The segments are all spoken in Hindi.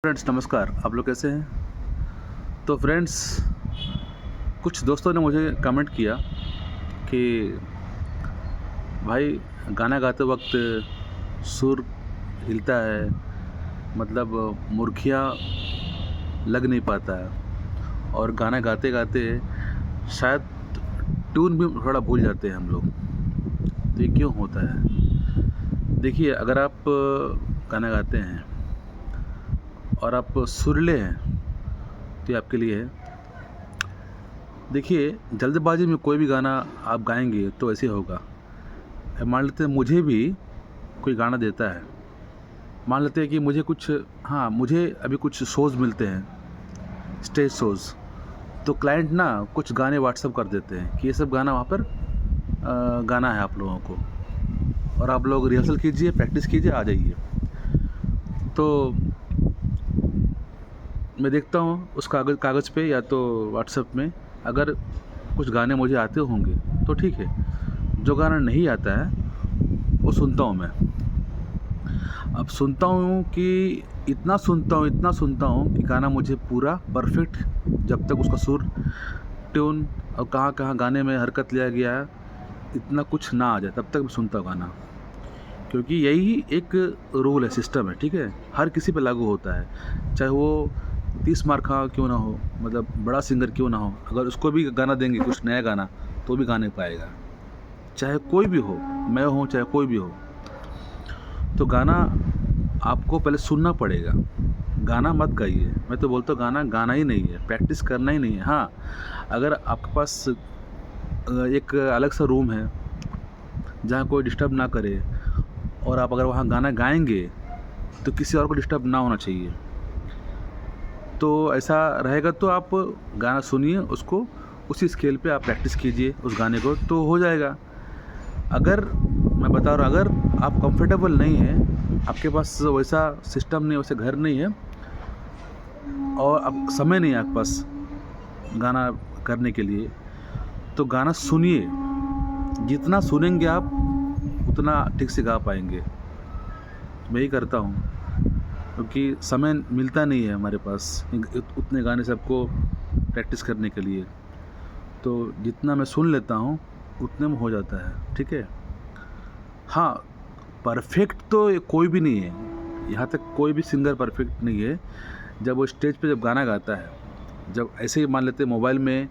फ्रेंड्स नमस्कार, आप लोग कैसे हैं। तो फ्रेंड्स, कुछ दोस्तों ने मुझे कमेंट किया कि भाई गाना गाते वक्त सुर हिलता है, मतलब मुर्खियाँ लग नहीं पाता है और गाना गाते गाते शायद ट्यून भी थोड़ा भूल जाते हैं हम लोग। तो ये क्यों होता है? देखिए, अगर आप गाना गाते हैं और आप सुरीले हैं तो ये आपके लिए है। देखिए, जल्दबाजी में कोई भी गाना आप गाएंगे तो ऐसे होगा। मान लेते हैं मुझे भी कोई गाना देता है, मान लेते हैं कि मुझे मुझे अभी कुछ शोज़ मिलते हैं, स्टेज शोज़। तो क्लाइंट ना कुछ गाने व्हाट्सअप कर देते हैं कि ये सब गाना वहाँ पर गाना है आप लोगों को, और आप लोग रिहर्सल कीजिए, प्रैक्टिस कीजिए, आ जाइए। तो मैं देखता हूँ उस कागज़ पे या तो व्हाट्सएप में, अगर कुछ गाने मुझे आते होंगे तो ठीक है, जो गाना नहीं आता है वो सुनता हूँ मैं। अब सुनता हूँ कि इतना सुनता हूँ कि गाना मुझे पूरा परफेक्ट, जब तक उसका सुर, ट्यून और कहाँ कहाँ गाने में हरकत लिया गया है इतना कुछ ना आ जाए, तब तक मैं सुनता हूँ गाना। क्योंकि यही एक रूल है, सिस्टम है, ठीक है, हर किसी पे लागू होता है। चाहे वो 30 मार्क का क्यों ना हो, मतलब बड़ा सिंगर क्यों ना हो, अगर उसको भी गाना देंगे कुछ नया गाना तो भी गा नहीं पाएगा, चाहे कोई भी हो, मैं हूँ चाहे कोई भी हो। तो गाना आपको पहले सुनना पड़ेगा, गाना मत गाइए। मैं तो बोलता हूँ गाना गाना ही नहीं है, प्रैक्टिस करना ही नहीं है। हाँ, अगर आपके पास एक अलग सा रूम है जहाँ कोई डिस्टर्ब ना करे, और आप अगर वहाँ गाना गाएंगे तो किसी और को डिस्टर्ब ना होना चाहिए। तो ऐसा रहेगा तो आप गाना सुनिए, उसको उसी स्केल पे आप प्रैक्टिस कीजिए उस गाने को, तो हो जाएगा। अगर मैं बता रहा हूँ, अगर आप कंफर्टेबल नहीं हैं, आपके पास वैसा सिस्टम नहीं, वैसे घर नहीं है और अब समय नहीं है आपके पास गाना करने के लिए, तो गाना सुनिए। जितना सुनेंगे आप उतना ठीक से गा पाएंगे। मैं ही करता हूँ, क्योंकि समय मिलता नहीं है हमारे पास उतने गाने सबको प्रैक्टिस करने के लिए। तो जितना मैं सुन लेता हूँ उतने में हो जाता है, ठीक है। हाँ, परफेक्ट तो कोई भी नहीं है, यहाँ तक कोई भी सिंगर परफेक्ट नहीं है। जब वो स्टेज पे जब गाना गाता है, जब ऐसे ही मान लेते हैं मोबाइल में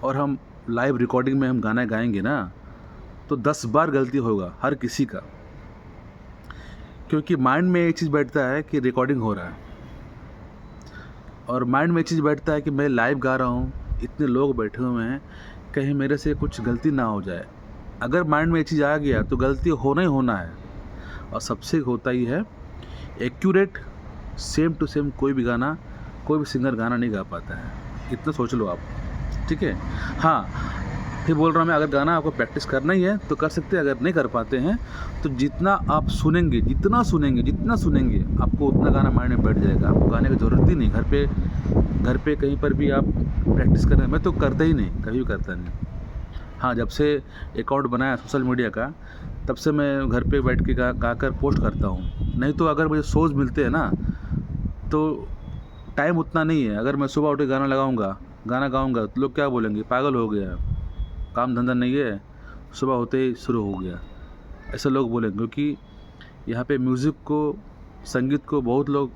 और हम लाइव रिकॉर्डिंग में हम गाना गाएंगे ना, तो 10 बार गलती होगा हर किसी का, क्योंकि माइंड में एक चीज़ बैठता है कि रिकॉर्डिंग हो रहा है, और माइंड में एक चीज़ बैठता है कि मैं लाइव गा रहा हूँ, इतने लोग बैठे हुए हैं, कहीं मेरे से कुछ गलती ना हो जाए। अगर माइंड में एक चीज़ आ गया तो गलती होना ही होना है, और सबसे होता ही है एक्यूरेट, सेम टू सेम कोई भी गाना, कोई भी सिंगर गाना नहीं गा पाता है, इतना सोच लो आप, ठीक है। हाँ, फिर बोल रहा हूँ मैं, अगर गाना आपको प्रैक्टिस करना ही है तो कर सकते हैं, अगर नहीं कर पाते हैं तो जितना आप सुनेंगे, जितना सुनेंगे आपको उतना गाना माइंड में बैठ जाएगा। आपको गाने की ज़रूरत ही नहीं, घर पे कहीं पर भी आप प्रैक्टिस करें। मैं तो करता ही नहीं, कभी भी करता नहीं। हाँ, जब से अकाउंट बनाया सोशल मीडिया का, तब से मैं घर पे बैठ के गा कर पोस्ट करता हूँ। नहीं तो अगर मुझे शोज़ मिलते हैं ना, तो टाइम उतना नहीं है। अगर मैं सुबह उठ के गाना लगाऊंगा, गाना गाऊंगा तो लोग क्या बोलेंगे, पागल हो गया, काम धंधा नहीं है, सुबह होते ही शुरू हो गया, ऐसे लोग बोलेंगे। क्योंकि यहाँ पे म्यूज़िक को, संगीत को बहुत लोग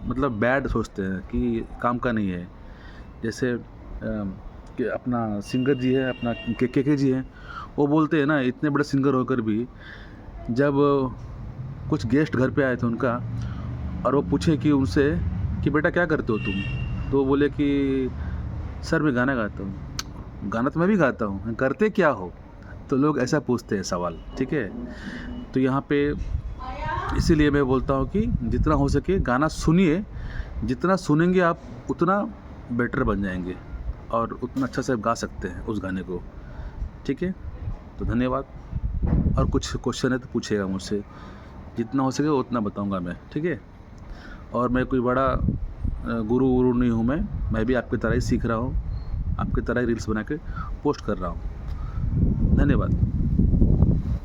मतलब बैड सोचते हैं कि काम का नहीं है। जैसे कि अपना सिंगर जी है, अपना के जी हैं, वो बोलते हैं ना, इतने बड़े सिंगर होकर भी जब कुछ गेस्ट घर पे आए थे उनका, और वो पूछे कि उनसे कि बेटा क्या करते हो तुम, तो वो बोले कि सर मैं गाना गाता हूँ। गाना तो मैं भी गाता हूँ, करते क्या हो? तो लोग ऐसा पूछते हैं सवाल, ठीक है। तो यहाँ पे इसीलिए मैं बोलता हूँ कि जितना हो सके गाना सुनिए, जितना सुनेंगे आप उतना बेटर बन जाएंगे और उतना अच्छा से गा सकते हैं उस गाने को, ठीक है। तो धन्यवाद, और कुछ क्वेश्चन है तो पूछिएगा मुझसे, जितना हो सके उतना बताऊंगा मैं, ठीक है। और मैं कोई बड़ा गुरु नहीं हूँ, मैं भी आपकी तरह ही सीख रहा हूँ, आपकी तरह ही रील्स बना के पोस्ट कर रहा हूँ। धन्यवाद।